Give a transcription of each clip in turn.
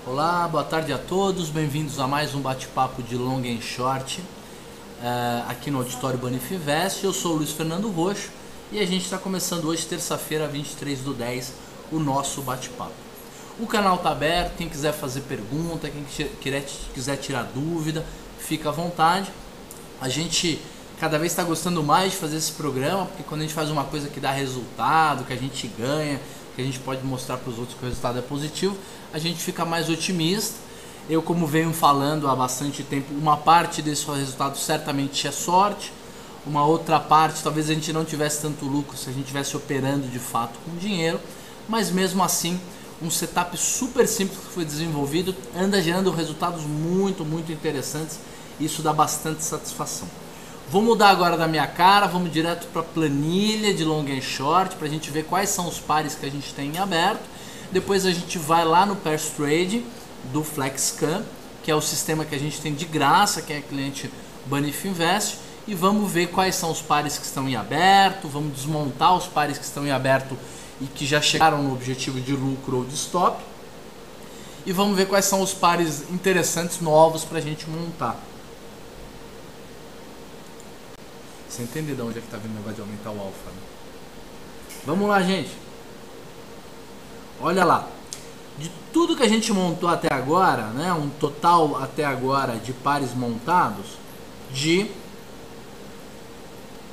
Olá, boa tarde a todos, bem-vindos a mais um bate-papo de long and short aqui no Auditório Bonifinvest. Eu sou o Luiz Fernando Roxo e a gente está começando hoje, terça-feira, 23/10, o nosso bate-papo. O canal está aberto, quem quiser fazer pergunta, quem quiser tirar dúvida, fica à vontade. A gente cada vez está gostando mais de fazer esse programa, porque quando a gente faz uma coisa que dá resultado, que a gente ganha, que a gente pode mostrar para os outros que o resultado é positivo, a gente fica mais otimista. Eu, como venho falando há bastante tempo, uma parte desse resultado certamente é sorte, uma outra parte talvez a gente não tivesse tanto lucro se a gente estivesse operando de fato com dinheiro, mas mesmo assim um setup super simples que foi desenvolvido anda gerando resultados muito interessantes. Isso dá bastante satisfação. Vou mudar agora da minha cara, vamos direto para a planilha de long and short para a gente ver quais são os pares que a gente tem em aberto. Depois a gente vai lá no Pairs Trade do FlexScan, que é o sistema que a gente tem de graça, quem é cliente Bonifinvest, e vamos ver quais são os pares que estão em aberto, vamos desmontar os pares que estão em aberto e que já chegaram no objetivo de lucro ou de stop, e vamos ver quais são os pares interessantes novos para a gente montar. Você entendeu de onde é que está vindo o negócio de aumentar o alfa, né? Vamos lá, gente. Olha lá. De tudo que a gente montou até agora, né, um total até agora de pares montados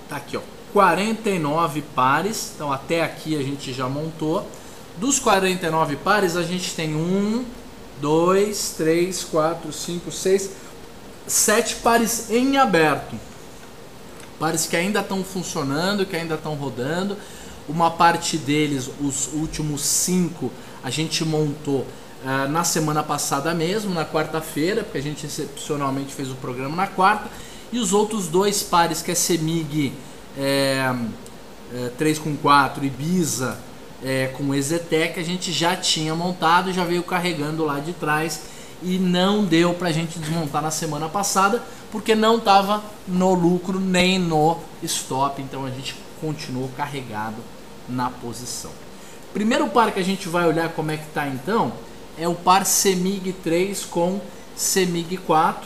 tá aqui, ó, 49 pares. Então até aqui a gente já montou. Dos 49 pares a gente tem 1, 2, 3, 4, 5, 6, 7 pares em aberto. Pares que ainda estão funcionando, que ainda estão rodando. Uma parte deles, os últimos 5, a gente montou na semana passada mesmo, na quarta-feira, porque a gente excepcionalmente fez o programa na quarta. E os outros 2 pares, que é CEMIG 3/4 e BISA com EZTEC, a gente já tinha montado e já veio carregando lá de trás. E não deu pra gente desmontar na semana passada, porque não estava no lucro nem no stop, então a gente continuou carregado na posição. Primeiro par que a gente vai olhar como é que tá então, é o par CEMIG 3 com CEMIG 4.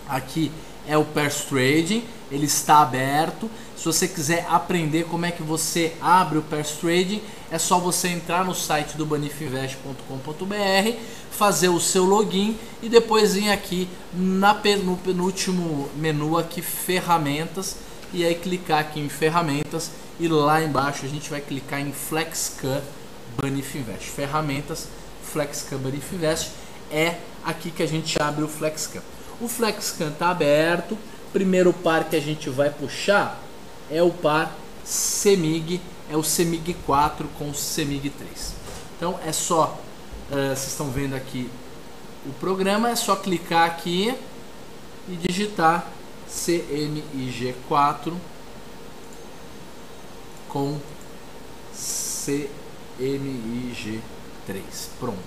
Aqui é o Pairs Trading, ele está aberto. Se você quiser aprender como é que você abre o Pairs Trading, é só você entrar no site do bonifinvest.com.br, fazer o seu login e depois vir aqui no penúltimo menu aqui, ferramentas, e aí clicar aqui em ferramentas e lá embaixo a gente vai clicar em FlexScan Bonifinvest. Ferramentas, FlexScan Bonifinvest, é aqui que a gente abre o FlexScan. O FlexScan está aberto. Primeiro par que a gente vai puxar é o par CEMIG, é o CEMIG 4 com o CEMIG 3. Então é só, vocês estão vendo aqui o programa, é só clicar aqui e digitar CMIG 4 com CMIG 3. Pronto.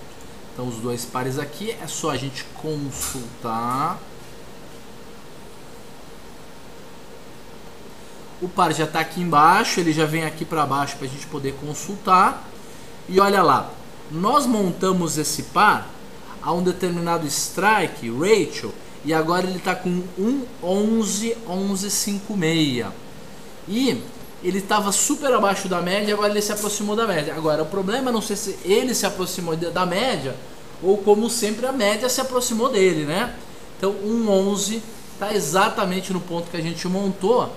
Então os 2 pares aqui, é só a gente consultar. O par já está aqui embaixo, ele já vem aqui para baixo para a gente poder consultar. E olha lá, nós montamos esse par a um determinado strike ratio e agora ele está com 1,1156. E ele estava super abaixo da média, agora ele se aproximou da média. Agora o problema, não sei se ele se aproximou da média ou, como sempre, a média se aproximou dele, né? Então 1,11 está exatamente no ponto que a gente montou.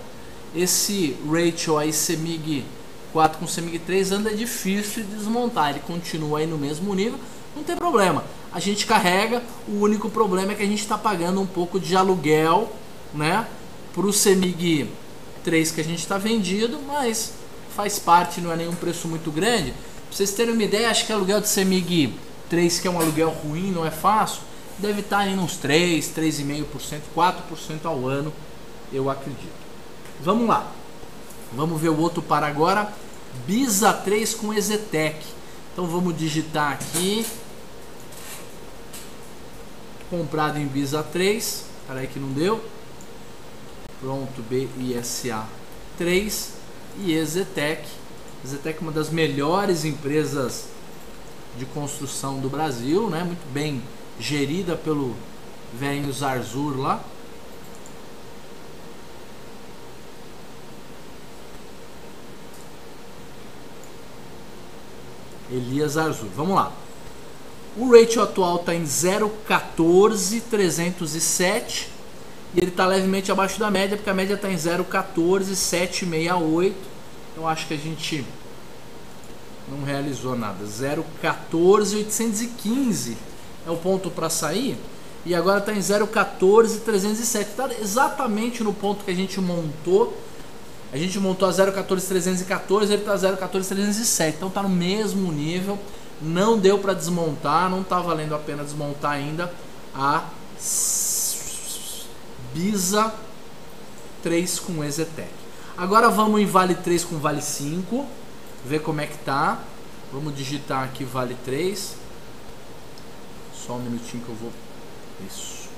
Esse ratio aí CEMIG 4 com CEMIG 3 anda difícil de desmontar, ele continua aí no mesmo nível, não tem problema, a gente carrega. O único problema é que a gente está pagando um pouco de aluguel, né, para o CEMIG 3 que a gente está vendido, mas faz parte, não é nenhum preço muito grande. Para vocês terem uma ideia, acho que o aluguel de CEMIG 3, que é um aluguel ruim, não é fácil, deve estar em uns 3, 3,5%, 4% ao ano, eu acredito. Vamos lá, vamos ver o outro par agora, BISA 3 com EZTEC. Então vamos digitar aqui, comprado em BISA 3, peraí que não deu, pronto, BISA 3 e EZTEC. EZTEC é uma das melhores empresas de construção do Brasil, né? Muito bem gerida pelo velho Zarzur lá. Elias Zarzur. Vamos lá. O ratio atual está em 0,14307 e ele está levemente abaixo da média, porque a média está em 0,14768. Eu acho que a gente não realizou nada. 0,14815 é o ponto para sair e agora está em 0,14307. Está exatamente no ponto que a gente montou. A gente montou a 0,14314, ele está 0,14307. Então está no mesmo nível. Não deu para desmontar, não está valendo a pena desmontar ainda a Bisa 3 com Exetec. Agora vamos em Vale 3 com Vale 5, ver como é que tá. Vamos digitar aqui Vale 3. Só um minutinho que eu vou... Isso.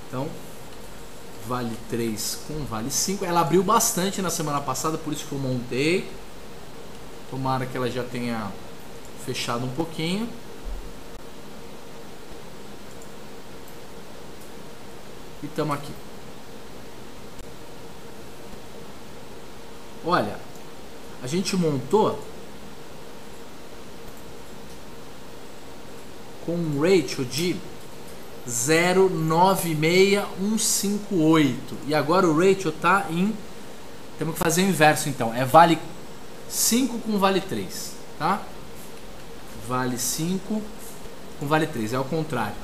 Então, Vale 3 com Vale 5. Ela abriu bastante na semana passada, por isso que eu montei. Tomara que ela já tenha fechado um pouquinho. E estamos aqui. Olha, a gente montou com um ratio de 0,96158 e agora o ratio está em... Temos que fazer o inverso então. É Vale 5 com Vale 3, tá? Vale 5 com Vale 3, é o contrário.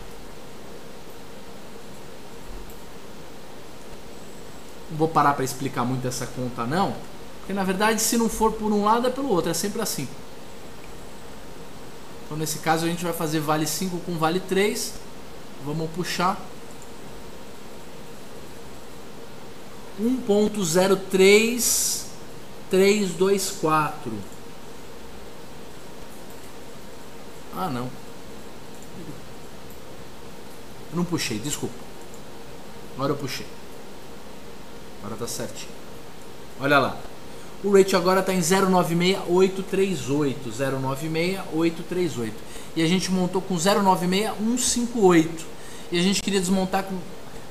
Não vou parar para explicar muito essa conta não, porque na verdade se não for por um lado é pelo outro, é sempre assim. Então nesse caso a gente vai fazer Vale 5 com Vale 3, vamos puxar 1.03324. Ah não, eu não puxei, desculpa. Agora eu puxei. Agora tá certinho. Olha lá. O ratio agora tá em 0,96838. 0,96838. E a gente montou com 0,96158. E a gente queria desmontar com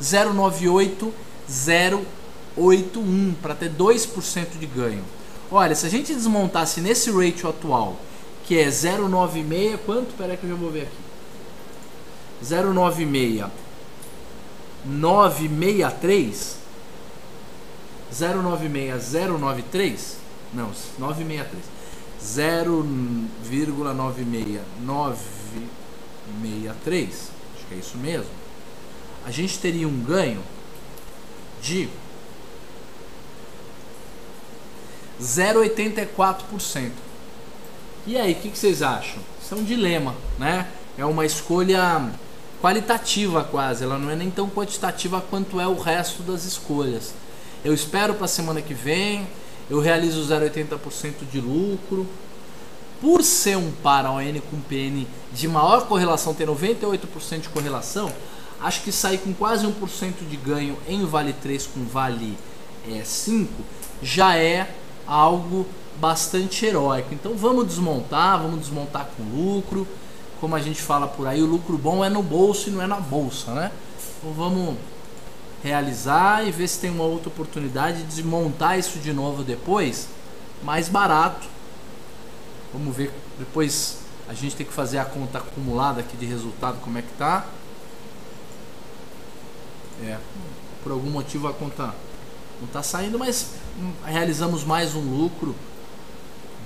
0,98081 para ter 2% de ganho. Olha, se a gente desmontasse nesse ratio atual, que é 0,96, quanto? Pera aí que eu já vou ver aqui. 0,96963. 096093, não, 963, 0,96963, acho que é isso mesmo. A gente teria um ganho de 0,84%. E aí, o que vocês acham? Isso é um dilema, né? É uma escolha qualitativa quase, ela não é nem tão quantitativa quanto é o resto das escolhas. Eu espero para a semana que vem, eu realizo 0,80% de lucro. Por ser um par ON com PN de maior correlação, ter 98% de correlação, acho que sair com quase 1% de ganho em Vale 3 com Vale 5 já é algo bastante heróico. Então vamos desmontar com lucro. Como a gente fala por aí, o lucro bom é no bolso e não é na bolsa, né? Então vamos realizar e ver se tem uma outra oportunidade de montar isso de novo depois, mais barato. Vamos ver, depois a gente tem que fazer a conta acumulada aqui de resultado, como é que tá. Por algum motivo a conta não tá saindo, mas realizamos mais um lucro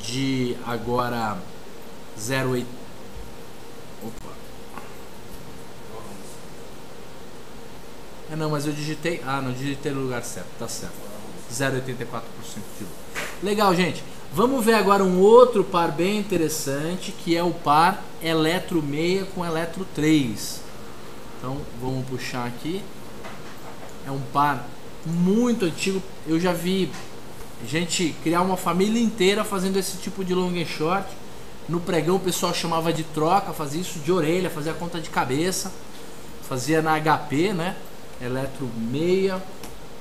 de agora 0,8. Opa. Não, mas eu digitei... Ah, não digitei no lugar certo, tá certo. 0,84% de lucro. Legal, gente. Vamos ver agora um outro par bem interessante, que é o par Eletro 6 com Eletro 3. Então, vamos puxar aqui. É um par muito antigo. Eu já vi gente criar uma família inteira fazendo esse tipo de long and short. No pregão o pessoal chamava de troca, fazia isso de orelha, fazia conta de cabeça. Fazia na HP, né? Eletro 6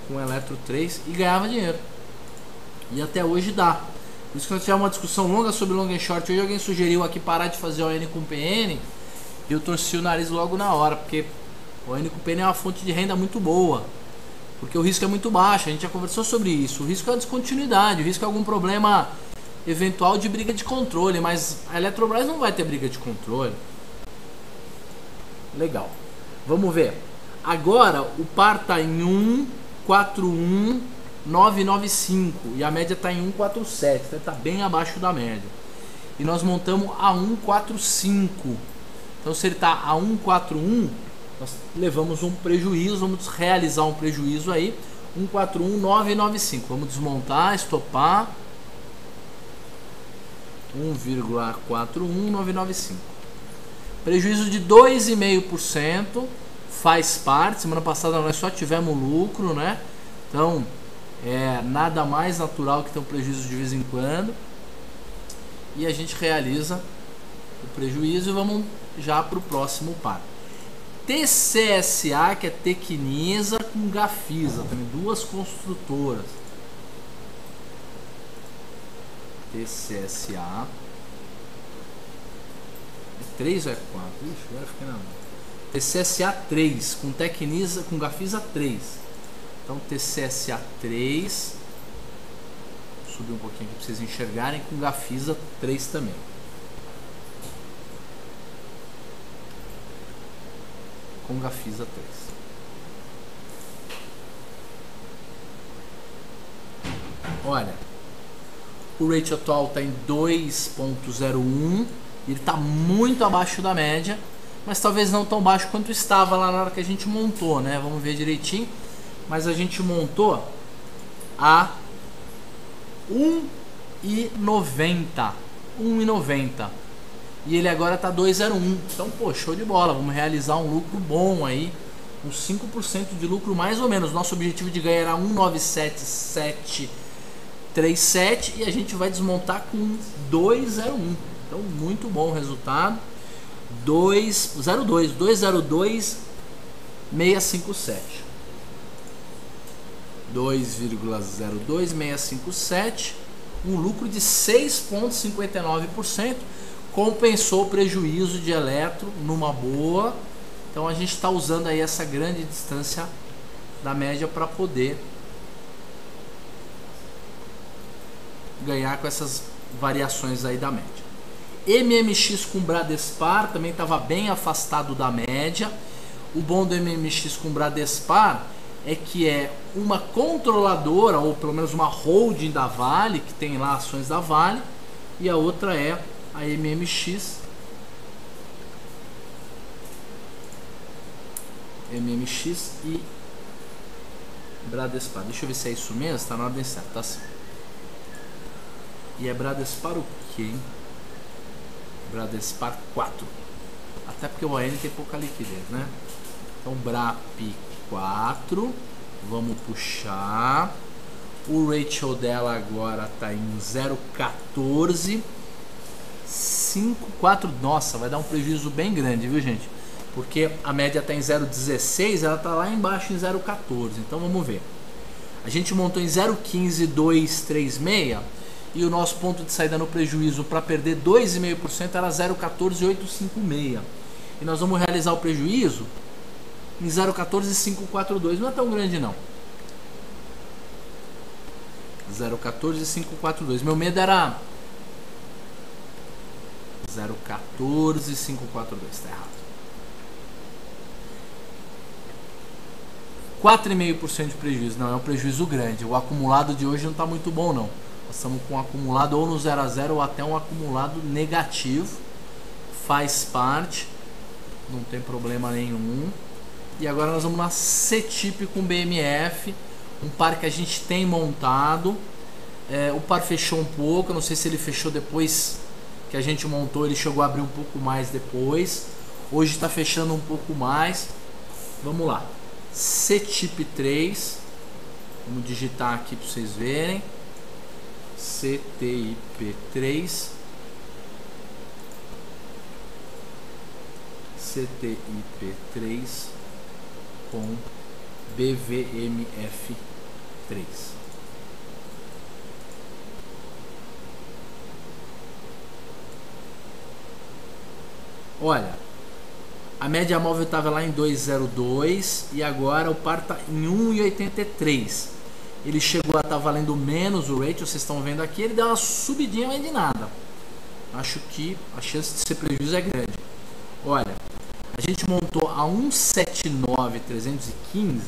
com Eletro 3 e ganhava dinheiro. E até hoje dá. Por isso que nós tivemos uma discussão longa sobre long and short. Hoje alguém sugeriu aqui parar de fazer ON com PN. E eu torci o nariz logo na hora, porque o ON com PN é uma fonte de renda muito boa. Porque o risco é muito baixo, a gente já conversou sobre isso. O risco é a descontinuidade, o risco é algum problema eventual de briga de controle. Mas a Eletrobras não vai ter briga de controle. Legal. Vamos ver. Agora o par está em 1,41995 e a média está em 1,47, então está bem abaixo da média. E nós montamos a 1,45. Então se ele está a 1,41, nós levamos um prejuízo, vamos realizar um prejuízo aí, 1,41995. Vamos desmontar, estopar, 1,41995. Prejuízo de 2,5%. Faz parte. Semana passada nós só tivemos lucro, né? Então é nada mais natural que ter um prejuízo de vez em quando. E a gente realiza o prejuízo e vamos já para o próximo par. TCSA, que é Tecnisa com Gafisa, também duas construtoras. TCSA. É 3 ou é 4? Ixi, agora fiquei na mão. TCSA 3 com Tecnisa, com Gafisa 3. Então TCSA 3. Vou subir um pouquinho aqui para vocês enxergarem, com Gafisa 3 também. Com Gafisa 3. Olha, o rate atual está em 2,01. Ele está muito abaixo da média, mas talvez não tão baixo quanto estava lá na hora que a gente montou, né? Vamos ver direitinho. Mas a gente montou a 1,90. 1,90. E ele agora está 2,01. Então, pô, show de bola. Vamos realizar um lucro bom aí. Uns 5% de lucro mais ou menos. Nosso objetivo de ganhar era 1,97737 e a gente vai desmontar com 2,01. Então, muito bom o resultado. 2,02657. 2,02657. Um lucro de 6,59%. Compensou o prejuízo de Eletro numa boa. Então a gente está usando aí essa grande distância da média para poder ganhar com essas variações aí da média. MMX com Bradespar também estava bem afastado da média. O bom do MMX com Bradespar é que é uma controladora, ou pelo menos uma holding da Vale, que tem lá ações da Vale, e a outra é a MMX. MMX e Bradespar. Deixa eu ver se é isso mesmo, está na ordem certa, tá assim. E é Bradespar o quê, hein? Bradespar 4. Até porque o AN tem pouca liquidez, né? Então BRAP 4. Vamos puxar. O ratio dela agora está em 0,1454. Nossa, vai dar um prejuízo bem grande, viu, gente? Porque a média está em 0,16, ela está lá embaixo em 0,14. Então vamos ver. A gente montou em 0,15236 e o nosso ponto de saída no prejuízo para perder 2,5% era 0,14856. E nós vamos realizar o prejuízo em 0,14542. Não é tão grande não. 0,14542. Meu medo era 0,14542. Está errado. 4,5% de prejuízo. Não, é um prejuízo grande. O acumulado de hoje não está muito bom não. Nós estamos com um acumulado ou no 0 a 0 ou até um acumulado negativo. Faz parte. Não tem problema nenhum. E agora nós vamos na CTIP com BMF. Um par que a gente tem montado. O par fechou um pouco. Eu não sei se ele fechou depois que a gente montou. Ele chegou a abrir um pouco mais depois. Hoje está fechando um pouco mais. Vamos lá. CTIP 3. Vamos digitar aqui para vocês verem. CTIP 3. CTIP 3 com BVMF 3. Olha, a média móvel estava lá em 2,02 e agora o par está em 1,83. Ele chegou a estar valendo menos o ratio, vocês estão vendo aqui, ele deu uma subidinha, mas de nada. Acho que a chance de ser prejuízo é grande. Olha, a gente montou a 1,79,315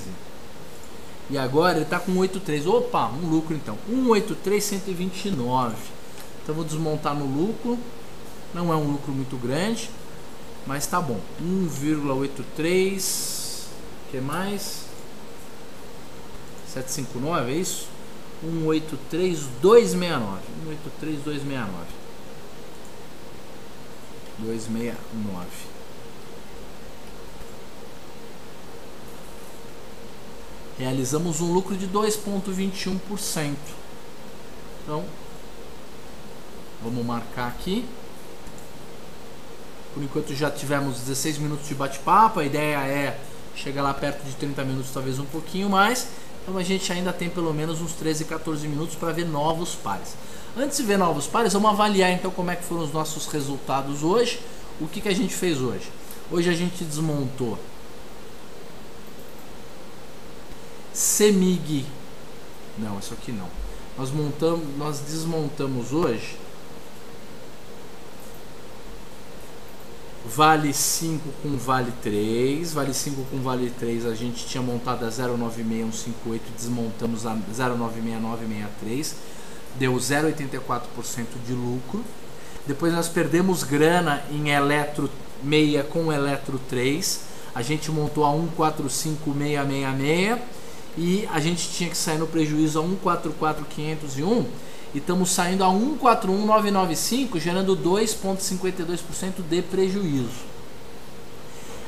e agora ele está com 1,83. Opa, um lucro então. 1,83,129. Então vou desmontar no lucro. Não é um lucro muito grande, mas tá bom. 1,83. O que mais? 759, é isso? 1,83,269. 1,83,269. 269. Realizamos um lucro de 2,21%. Então, vamos marcar aqui. Por enquanto já tivemos 16 minutos de bate-papo. A ideia é chegar lá perto de 30 minutos, talvez um pouquinho mais. Então a gente ainda tem pelo menos uns 13, 14 minutos para ver novos pares. Antes de ver novos pares, vamos avaliar então como é que foram os nossos resultados hoje. O que a gente fez hoje? Hoje a gente desmontou CEMIG. Não, isso aqui não. Nós desmontamos hoje Vale 5 com Vale 3. Vale 5 com Vale 3 a gente tinha montado a 0,96158 e desmontamos a 0,96963. Deu 0,84% de lucro. Depois nós perdemos grana em Eletro 6 com Eletro 3. A gente montou a 1,45666 e a gente tinha que sair no prejuízo a 1,44501 e estamos saindo a 1,41995, gerando 2,52% de prejuízo.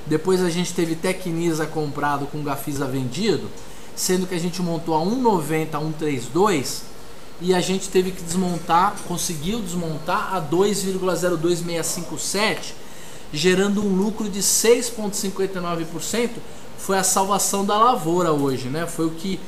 Depois a gente teve Tecnisa comprado com Gafisa vendido, sendo que a gente montou a 1,90,132 e a gente teve que desmontar, conseguiu desmontar a 2,02657, gerando um lucro de 6,59%. Foi a salvação da lavoura hoje, né? Foi o que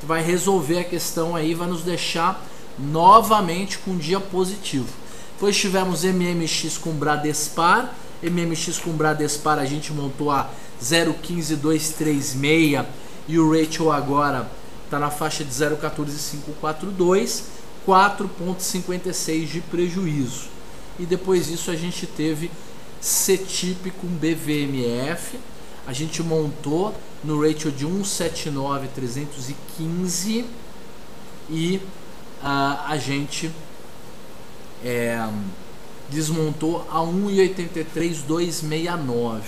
vai resolver a questão aí, vai nos deixar novamente com um dia positivo. Depois tivemos MMX com Bradespar. MMX com Bradespar a gente montou a 0,15236 e o ratio agora está na faixa de 0,14542, 4,56 de prejuízo. E depois disso a gente teve CETIP com BVMF. A gente montou no ratio de 1,79,315 e a gente desmontou a 1,83,269.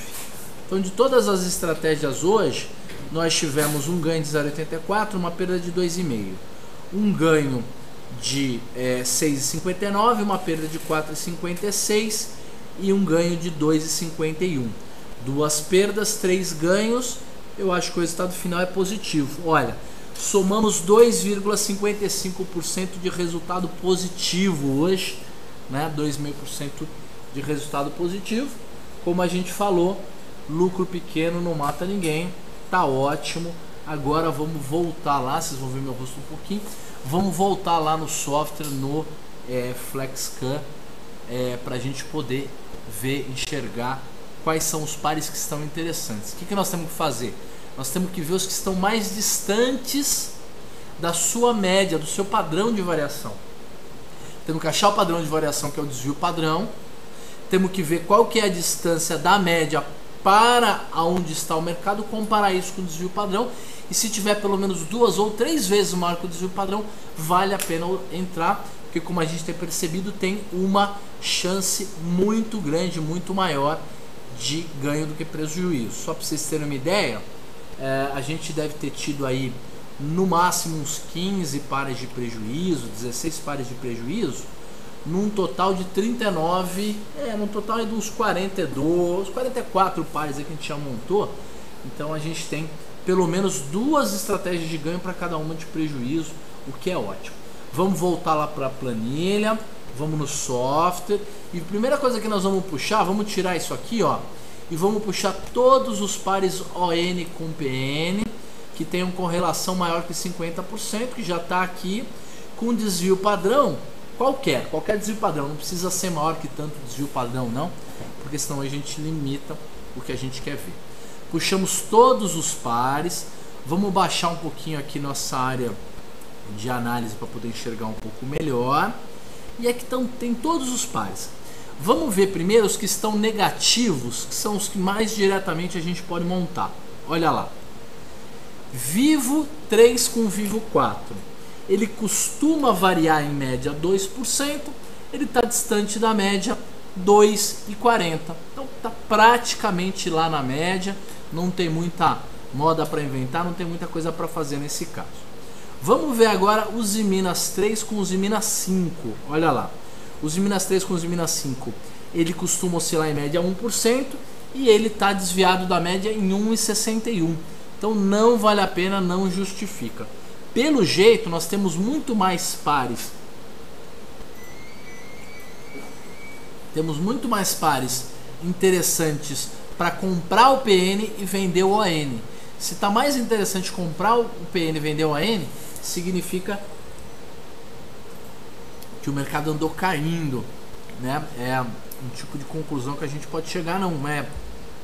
Então, de todas as estratégias hoje, nós tivemos um ganho de 0,84, uma perda de 2,5, um ganho de 6,59, uma perda de 4,56 e um ganho de 2,51. Duas perdas, 3 ganhos. Eu acho que o resultado final é positivo. Olha, somamos 2,55% de resultado positivo hoje, né? 2,5% de resultado positivo. Como a gente falou, lucro pequeno não mata ninguém, tá ótimo. Agora vamos voltar lá, vocês vão ver meu rosto um pouquinho. Vamos voltar lá no software, no FlexCam, para a gente poder ver, enxergar quais são os pares que estão interessantes. O que nós temos que fazer? Nós temos que ver os que estão mais distantes da sua média, do seu padrão de variação. Temos que achar o padrão de variação, que é o desvio padrão. Temos que ver qual que é a distância da média para onde está o mercado, comparar isso com o desvio padrão. E se tiver pelo menos 2 ou 3 vezes maior que o desvio padrão, vale a pena entrar, porque como a gente tem percebido, tem uma chance muito grande, muito maior de ganho do que prejuízo. Só para vocês terem uma ideia, a gente deve ter tido aí no máximo uns 15 pares de prejuízo, 16 pares de prejuízo, num total de 39, num total de uns 42, 44 pares que a gente já montou. Então a gente tem pelo menos 2 estratégias de ganho para cada uma de prejuízo, o que é ótimo. Vamos voltar lá para a planilha, vamos no software e a primeira coisa que nós vamos puxar, vamos tirar isso aqui, ó, e vamos puxar todos os pares ON com PN que tenham correlação maior que 50%, que já está aqui com desvio padrão qualquer desvio padrão, não precisa ser maior que tanto desvio padrão não, porque senão a gente limita o que a gente quer ver. Puxamos todos os pares, vamos baixar um pouquinho aqui nossa área de análise para poder enxergar um pouco melhor, e aqui tem todos os pares. Vamos ver primeiro os que estão negativos, que são os que mais diretamente a gente pode montar. Olha lá, Vivo 3 com Vivo 4, ele costuma variar em média 2%, ele está distante da média 2,40, então está praticamente lá na média, não tem muita moda para inventar, não tem muita coisa para fazer nesse caso. Vamos ver agora os Minas 3 com os Minas 5, olha lá, os Minas 3 com os Minas 5, ele costuma oscilar em média 1% e ele está desviado da média em 1,61, então não vale a pena, não justifica. Pelo jeito nós temos muito mais pares, interessantes para comprar o PN e vender o ON. Se está mais interessante comprar o PN e vender o ON, significa que o mercado andou caindo, né? É um tipo de conclusão que a gente pode chegar, não é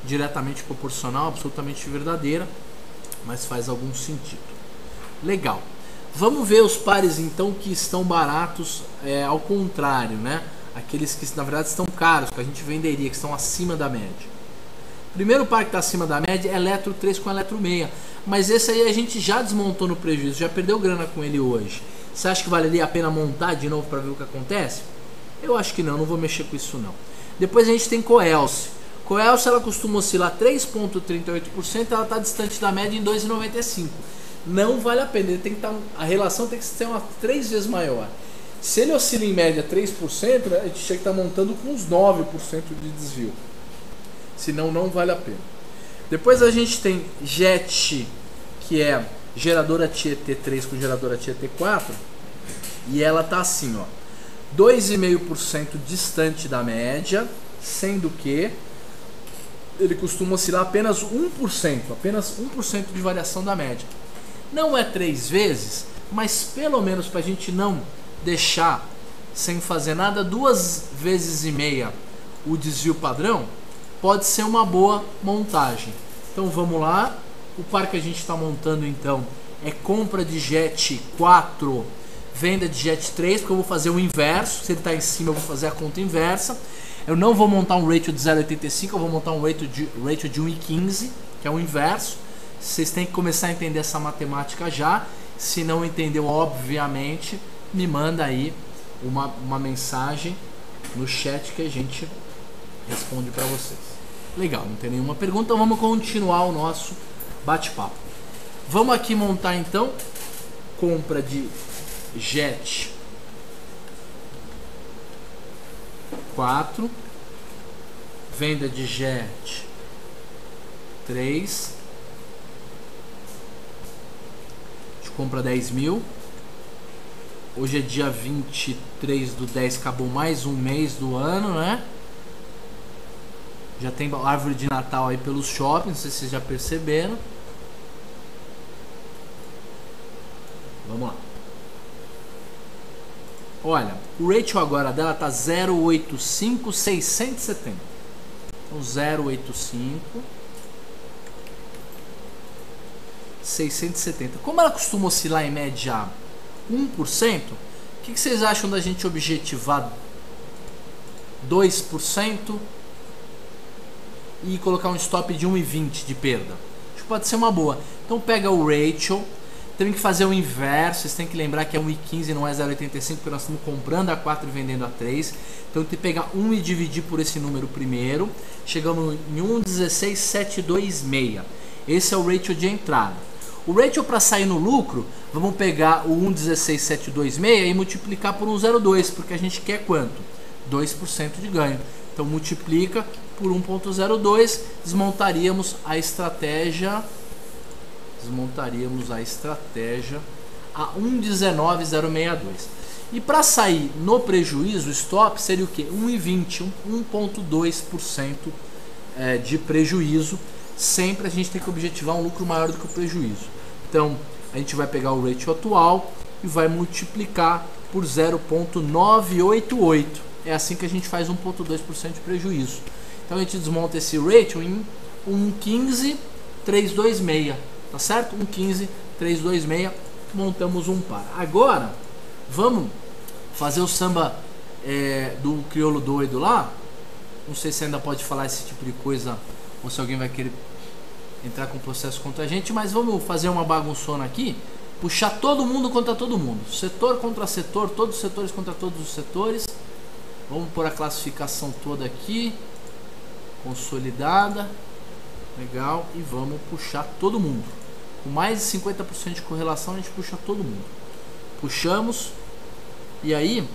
diretamente proporcional, absolutamente verdadeira, mas faz algum sentido. Legal. Vamos ver os pares então que estão baratos, ao contrário, né? Aqueles que na verdade estão caros, que a gente venderia, que estão acima da média. Primeiro par que está acima da média é Eletro 3 com Eletro 6, mas esse aí a gente já desmontou no prejuízo, já perdeu grana com ele hoje. Você acha que valeria a pena montar de novo para ver o que acontece? Eu acho que não vou mexer com isso não. Depois a gente tem Coelce. Coelce ela costuma oscilar 3,38%, ela está distante da média em 2,95%. Não vale a pena, ele tem que a relação tem que ser umas 3 vezes maior. Se ele oscila em média 3%, a gente tinha que estar montando com uns 9% de desvio. Senão não vale a pena. Depois a gente tem JET, que é geradora Tietê 3 com geradora Tietê 4. E ela está assim, ó, 2,5% distante da média, sendo que ele costuma oscilar apenas 1%, apenas 1% de variação da média. Não é 3 vezes, mas pelo menos para a gente não deixar sem fazer nada 2,5 vezes o desvio padrão, pode ser uma boa montagem. Então vamos lá, o par que a gente está montando então é compra de JET 4, venda de JET 3, porque eu vou fazer o inverso, se ele está em cima eu vou fazer a conta inversa. Eu não vou montar um ratio de 0,85, eu vou montar um ratio de 1,15, que é o inverso. Vocês têm que começar a entender essa matemática já. Se não entendeu, obviamente, me manda aí uma mensagem no chat que a gente responde para vocês. Legal, não tem nenhuma pergunta, então vamos continuar o nosso bate-papo. Vamos aqui montar então compra de JET 4, venda de JET 3, a gente compra 10 mil. Hoje é dia 23/10, acabou mais um mês do ano, né? Já tem árvore de Natal aí pelos shoppings, não sei se vocês já perceberam. Vamos lá. Olha, o ratio agora dela tá 0,85,670. Então 0,85 670. Como ela costuma oscilar em média 1%, o que vocês acham da gente objetivar 2% e colocar um stop de 1,20 de perda? Acho que pode ser uma boa. Então pega o ratio, tem que fazer o inverso, vocês têm que lembrar que é 1,15, não é 0,85, porque nós estamos comprando a 4 e vendendo a 3. Então tem que pegar 1 e dividir por esse número primeiro. Chegamos em 1,16726. Esse é o ratio de entrada. O ratio para sair no lucro, vamos pegar o 1,16726 e multiplicar por 1,02, porque a gente quer quanto? 2% de ganho. Então multiplica por 1,02, desmontaríamos a estratégia a 1,19062. E para sair no prejuízo, o stop seria o que? 1,20, 1,2% de prejuízo. Sempre a gente tem que objetivar um lucro maior do que o prejuízo. Então a gente vai pegar o ratio atual e vai multiplicar por 0,988. É assim que a gente faz 1,2% de prejuízo. Então a gente desmonta esse ratio em 1,15,326, tá certo? 1,15,326, montamos um par. Agora vamos fazer o samba do crioulo doido lá. Não sei se ainda pode falar esse tipo de coisa ou se alguém vai querer entrar com processo contra a gente, mas vamos fazer uma bagunçona aqui, puxar todo mundo contra todo mundo, setor contra setor, todos os setores contra todos os setores. Vamos pôr a classificação toda aqui, consolidada, legal, e vamos puxar todo mundo. Com mais de 50% de correlação a gente puxa todo mundo. Puxamos, e aí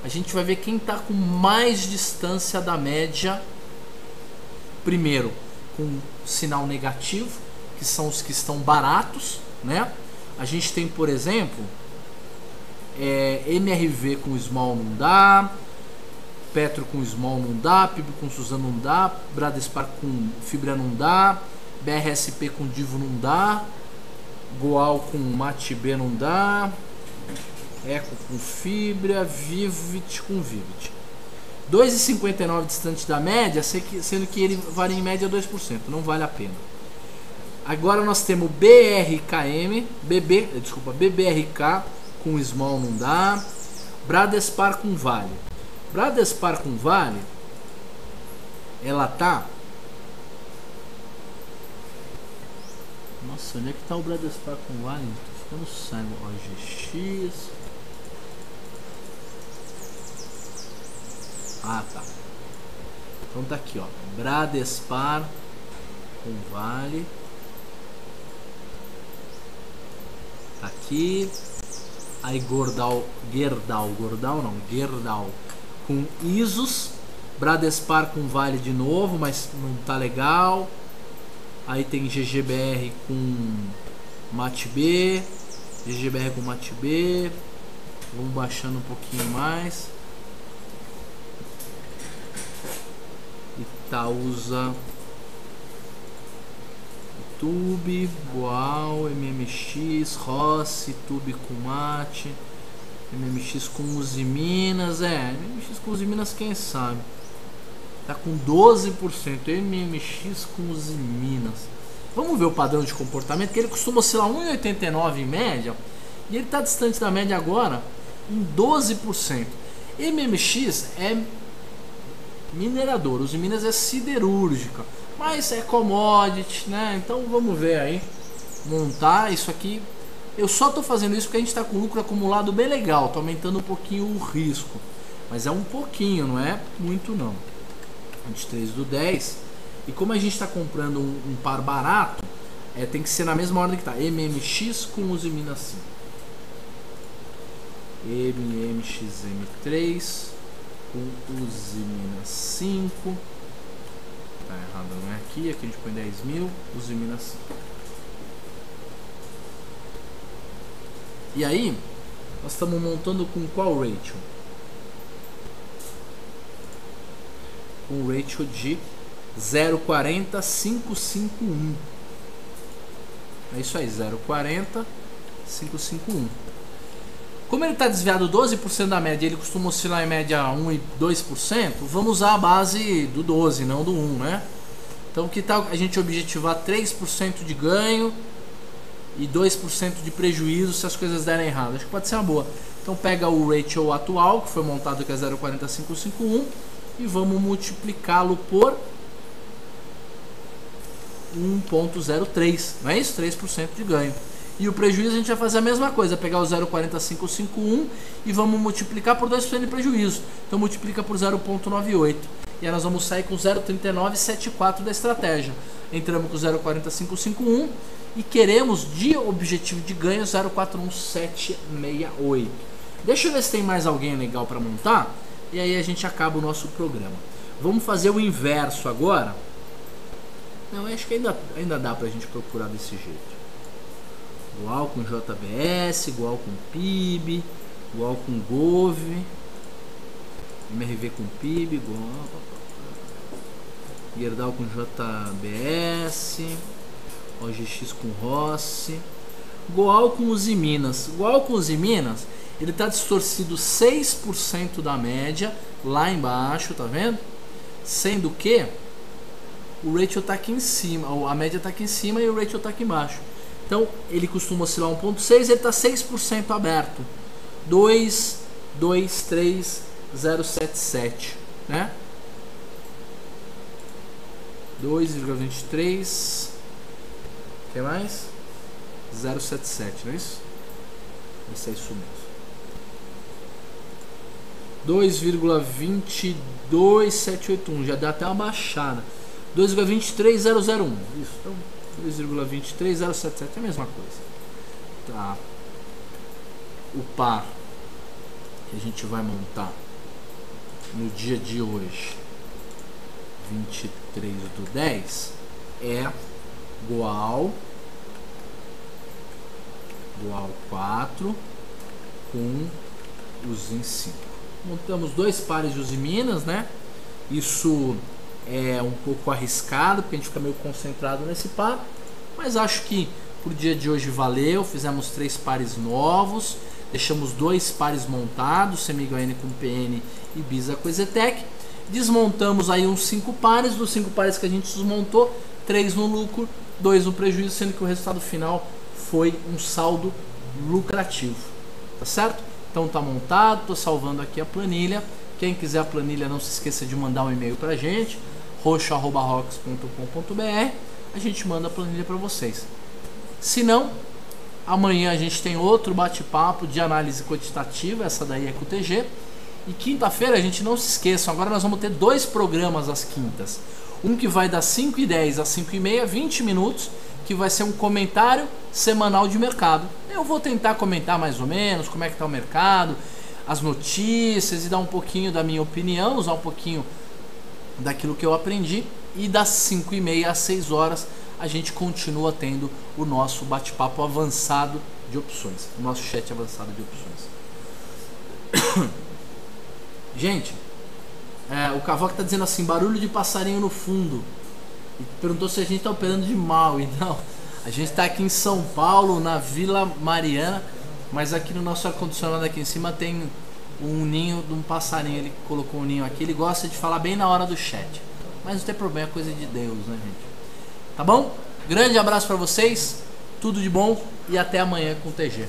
a gente vai ver quem está com mais distância da média. Primeiro, com sinal negativo, que são os que estão baratos, né? A gente tem, por exemplo, MRV com small não dá, Petro com small não dá, PIB com Suzano não dá, Bradespar com fibra não dá, BRSP com Divo não dá, Goal com Matib não dá, Eco com fibra, Vivit com Vivit. 2,59 distante da média, sendo que ele varia em média 2%, não vale a pena. Agora nós temos BBRK com small não dá, Bradespar com Vale. Bradespar com Vale, ela tá... Nossa, onde é que tá o Bradespar com Vale? Tô ficando cego. OGX. Ah, tá. Então tá aqui, ó. Bradespar com Vale. Tá aqui. Aí Gerdau com Isos. Bradespar com Vale de novo, mas não tá legal. Aí tem GGBR com Matib. GGBR com Matib. Vamos baixando um pouquinho mais. Itaúsa, Tube, Boal, MMX, Rossi, Tube com Mate, MMX com Usiminas, MMX com Usiminas, quem sabe? Tá com 12%, MMX com Usiminas. Vamos ver o padrão de comportamento, que ele costuma oscilar 1,89 em média, e ele está distante da média agora em 12%. MMX é minerador, Usiminas é siderúrgica, mas é commodity, né? Então vamos ver aí, montar isso aqui. Eu só tô fazendo isso porque a gente está com lucro acumulado bem legal, tô aumentando um pouquinho o risco, mas é um pouquinho, não é muito não. 23/10, e como a gente está comprando um par barato, tem que ser na mesma ordem que tá, MMX com Usiminas 5, MMXM3 com Usiminas 5. Tá errado, não é aqui. Aqui a gente põe 10.000, Usiminas 5. E aí, nós estamos montando com qual ratio? Com o ratio de 0,40551. É isso aí, 0,40551. Como ele está desviado 12% da média, ele costuma oscilar em média 1 e 2%, vamos usar a base do 12, não do 1, né? Então que tal a gente objetivar 3% de ganho e 2% de prejuízo se as coisas derem errado? Acho que pode ser uma boa. Então pega o ratio atual, que foi montado que é 0,40551, e vamos multiplicá-lo por 1,03, não é isso? 3% de ganho. E o prejuízo a gente vai fazer a mesma coisa, pegar o 0,40551 e vamos multiplicar por 2% de prejuízo. Então multiplica por 0,98. E aí nós vamos sair com 0,3974 da estratégia. Entramos com 0,40551 e queremos de objetivo de ganho 0,41768. Deixa eu ver se tem mais alguém legal para montar e aí a gente acaba o nosso programa. Vamos fazer o inverso agora. Não, acho que ainda dá pra gente procurar desse jeito. Igual com JBS, igual com PIB, igual com Gov, MRV com PIB, igual Gerdau com JBS, OGX com Rossi, Goal com Usiminas. Goal com Usiminas ele está distorcido 6% da média lá embaixo, tá vendo? Sendo que o ratio está aqui em cima, a média está aqui em cima e o ratio está aqui embaixo. Então ele costuma oscilar 1.6, ele está 6% aberto. 2,23077, né? 2,23, o que mais? 077, não é isso? Esse é isso mesmo. 2,22781, já dá até uma baixada. 2,23001, isso, então 2,23077 é a mesma coisa. Tá. O par que a gente vai montar no dia de hoje, 23/10, é igual 4 com os em 5. Montamos dois pares de usiminas, né? Isso é um pouco arriscado, porque a gente fica meio concentrado nesse par, mas acho que pro dia de hoje valeu. Fizemos 3 pares novos, deixamos 2 pares montados, Semigo-N com PN e Bisa com Ezetec. Desmontamos aí uns 5 pares, dos 5 pares que a gente desmontou, 3 no lucro, 2 no prejuízo, sendo que o resultado final foi um saldo lucrativo, tá certo? Então tá montado, tô salvando aqui a planilha. Quem quiser a planilha, não se esqueça de mandar um e-mail pra gente, roxo@rocks.com.br, a gente manda a planilha para vocês. Se não, amanhã a gente tem outro bate-papo de análise quantitativa, essa daí é com o TG. E quinta-feira, a gente não se esqueça, agora nós vamos ter 2 programas às quintas. Um que vai das 5h10 às 5h30, 20 minutos, que vai ser um comentário semanal de mercado. Eu vou tentar comentar mais ou menos como é que está o mercado, as notícias e dar um pouquinho da minha opinião, usar um pouquinho daquilo que eu aprendi. E das 5h30 às 6 horas a gente continua tendo o nosso bate-papo avançado de opções, o nosso chat avançado de opções. Gente, o Cavoca está dizendo assim, barulho de passarinho no fundo. E perguntou se a gente está operando de mal. E não, a gente está aqui em São Paulo, na Vila Mariana, mas aqui no nosso ar-condicionado aqui em cima tem um ninho de um passarinho. Ele colocou um ninho aqui, ele gosta de falar bem na hora do chat. Mas não tem problema, é coisa de Deus, né, gente? Tá bom? Grande abraço para vocês, tudo de bom e até amanhã com o TG.